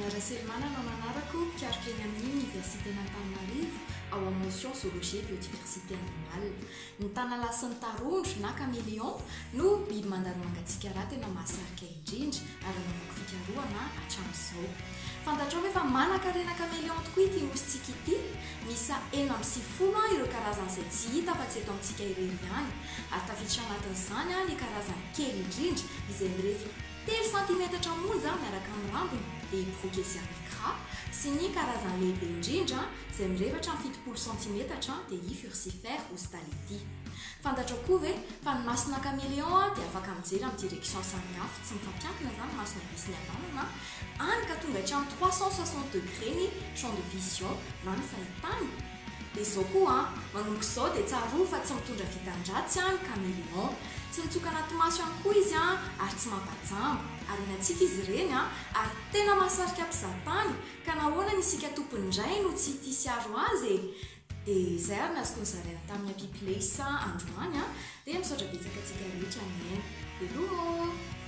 Manjara Selmana no manarako mpikaritra eny amin'ny Université d'Antananarivo ao amin'ny Sciences Biodiversité animale. Ny tanalahy sy ny tarondro na caméléon no biby mandalo mangatsiaka raha tena mahasarika indrindra ary anaovako fikarohana hatramin'izao. Fantatrao ve fa manan-karena caméléon tokoa ity nositsika ity? Misa 1.0 ireo karazany izay tsy hita fa tsy eto amintsika irery ihany. Ary tafiditra anatin'izany ny karazany kely indrindra izay mirefy 3 cm monja miaraka amin'ny rambony dia Brookesia micra sy ny karazany lehibe indrindra izay mirefatra 70 cm dia Furcifer houstality. Fantatrao koa ve fa ny masona caméléon dia afaka mijery amin'ny direction samihafa tsy mifampiankina izany masona be sy ny havanana any ka tonga hatramin'ny 360 degré ny champ de vision na ny fahitany. Dia izao koa manomboka izao dia tsaroa fa tsy mitondra vitan-dratsy ny caméléon. Tsy mitsoka anaty maso ihany koa izy ary tsy mampajamba ary nantsika izy ireny ary tena mahasarika mpizahatany ka nahoana ny isika tompony indray no tsy tia siaro azy dia izay ary nazoko nizaraina tamin'ny Happy Place androany dia misaotra betsaka antsika rehetra ny aina. Velomo!